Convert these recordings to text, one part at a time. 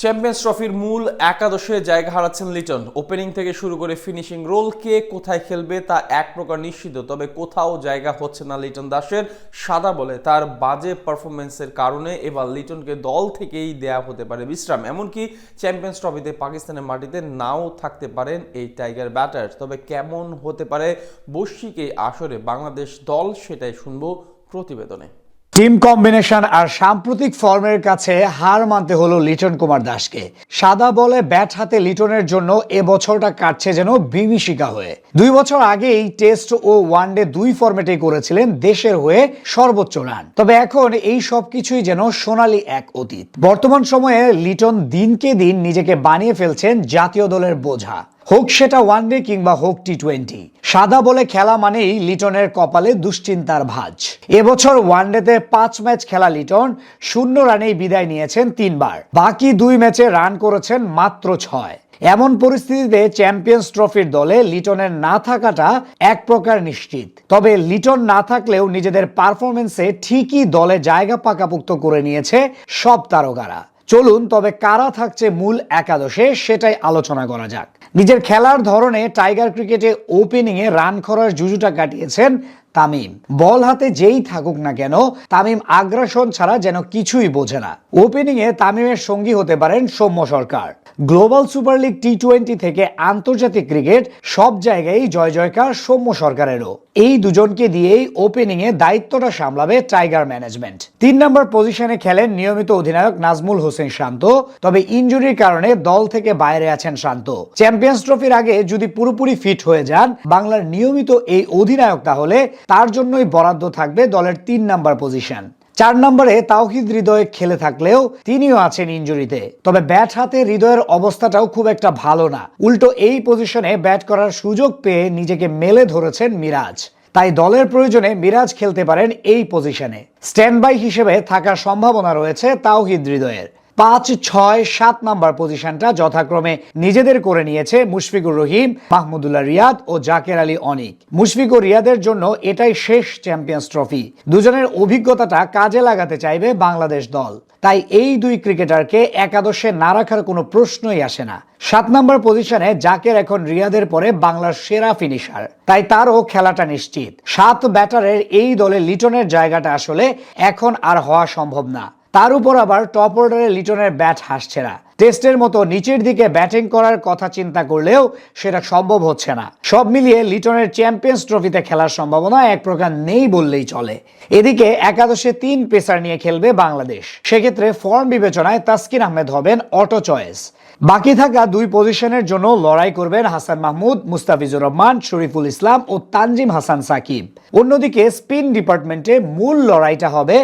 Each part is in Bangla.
চ্যাম্পিয়ন্স ট্রফির মূল একাদশে জায়গা হারাচ্ছেন লিটন। ওপেনিং থেকে শুরু করে ফিনিশিং রোল কে কোথায় খেলবে তা এক প্রকার নিশ্চিত, তবে কোথাও জায়গা হচ্ছে না লিটন দাসের। সাদা বলে তার বাজে পারফরমেন্সের কারণে এবার লিটনকে দল থেকেই দেয়া হতে পারে বিশ্রাম। এমনকি চ্যাম্পিয়ন্স ট্রফিতে পাকিস্তানের মাটিতে নাও থাকতে পারেন এই টাইগার ব্যাটার। তবে কেমন হতে পারে বৈশ্বিক এই আসরে বাংলাদেশ দল, সেটাই শুনবো প্রতিবেদনে। টিম কম্বিনেশন আর সাম্প্রতিক ফর্মের কাছে হার মানতে হলো লিটন কুমার দাসকে। সাদা বলে ব্যাট হাতে লিটনের জন্য এবছরটা কাটছে যেন বিভীষিকা হয়ে। 2 বছর আগেই টেস্ট ও ওয়ানডে দুই ফরম্যাটেই করেছিলেন দেশের হয়ে সর্বোচ্চ রান। তবে এখন এই সব কিছুই যেন সোনালী এক অতীত। বর্তমান সময়ে লিটন দিনকে দিন নিজেকে বানিয়ে ফেলছেন জাতীয় দলের বোঝা, হোক সেটা ওয়ানডে কিংবা হোক টি20। সাদা বলে খেলা মানেই লিটনের কপালে দুশ্চিন্তার ভাঁজ। এবছর ওয়ানডেতে 5 ম্যাচ খেলা লিটন 0 রানেই বিদায় নিয়েছেন 3 বার। বাকি 2 ম্যাচে রান করেছেন মাত্র 6। এমন পরিস্থিতিতে চ্যাম্পিয়ন্স ট্রফির দলে লিটনের না থাকাটা এক প্রকার নিশ্চিত। তবে লিটন না থাকলেও নিজেদের পারফরমেন্সে ঠিকই দলে জায়গা পাকাপোক্ত করে নিয়েছে সব তারকারা। চলুন তবে কারা থাকছে মূল একাদশে সেটাই আলোচনা করা যাক। নিজের খেলার ধরনে টাইগার ক্রিকেটে ওপেনিংয়ে রান করার জুজুটা কাটিয়েছেন তামিম। বল হাতে যেই থাকুক না কেন, তামিম আগ্রাসন ছাড়া যেন কিছুই বোঝে না। ওপেনিংয়ে তামিমের সঙ্গী হতে পারেন সৌম্য সরকার। গ্লোবাল সুপার লিগ টি20 থেকে আন্তর্জাতিক ক্রিকেট সব জায়গায় জয় জয়কার সৌম্য সরকারেরও। এই দুজনকে দিয়েই ওপেনিংয়ে দায়িত্বটা সামলাবে টাইগার ম্যানেজমেন্ট। 3 নম্বর পজিশনে খেলেন নিয়মিত অধিনায়ক নাজমুল হোসেন শান্ত, তবে ইনজুরির কারণে দল থেকে বাইরে আছেন শান্ত। চ্যাম্পিয়ন্স ট্রফির আগে যদি পুরোপুরি ফিট হয়ে যান বাংলার নিয়মিত এই অধিনায়ক, তাহলে তার জন্যই বরাদ্দ থাকবে দলের 3 নম্বর পজিশন। 4 নম্বরে তাওহিদ হৃদয় খেলে থাকলেও তিনিও আছেন ইনজুরিতে। তবে ব্যাট হাতে হৃদয়ের অবস্থাটাও খুব একটা ভালো না। উল্টো এই পজিশনে ব্যাট করার সুযোগ পেয়ে নিজেকে মেলে ধরেছেন মিরাজ। তাই দলের প্রয়োজনে মিরাজ খেলতে পারেন এই পজিশনে। স্ট্যান্ড বাই হিসেবে থাকার সম্ভাবনা রয়েছে তাওহিদ হৃদয়ের। 5, 6, 7 নাম্বার পজিশনটা যথাক্রমে নিজেদের করে নিয়েছে মুশফিকুর রহিম, মাহমুদুল্লাহ রিয়াদ ও জাকের আলী অনিক। মুশফিক ও রিয়াদের জন্য এটাই শেষ চ্যাম্পিয়ন্স ট্রফি। দুজনের অভিজ্ঞতাটা কাজে লাগাতে চাইবে বাংলাদেশ দল। তাই এই 2 ক্রিকেটারকে একাদশে না রাখার কোনো প্রশ্নই আসে না। 7 নম্বর পজিশনে জাকের এখন রিয়াদের পরে বাংলার সেরা ফিনিশার, তাই তারও খেলাটা নিশ্চিত। 7 ব্যাটারের এই দলে লিটনের জায়গাটা আসলে এখন আর হওয়া সম্ভব না। তার উপর আবার টপ অর্ডারে লিটনের ব্যাট হাসছে না। টেস্টের মতো নিচের দিকে ব্যাটিং করার কথা চিন্তা করলেও সেটা সম্ভব হচ্ছে না। সব মিলিয়ে লিটনের চ্যাম্পিয়ন্স ট্রফিতে খেলার সম্ভাবনা এক প্রকার নেই বললেই চলে। এদিকে একাদশে 3 পেসার নিয়ে খেলবে বাংলাদেশ। সেক্ষেত্রে ফর্ম বিবেচনায় তাসকিন আহমেদ হবেন অটো চয়েস। বাকি থাকা 2 পজিশনের জন্য লড়াই করবেন হাসান মাহমুদ, মুস্তাফিজুর রহমান, শরীফুল ইসলাম ও তানজিম হাসান সাকিব। অন্যদিকে স্পিন ডিপার্টমেন্টে মূল লড়াইটা হবে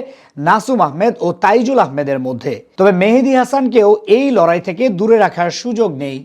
নাসুম আহমেদ ও তাইজুল আহমেদের মধ্যে। তবে মেহেদী হাসানকেও এই লড়াই থেকে দূরে রাখার সুযোগ নেই।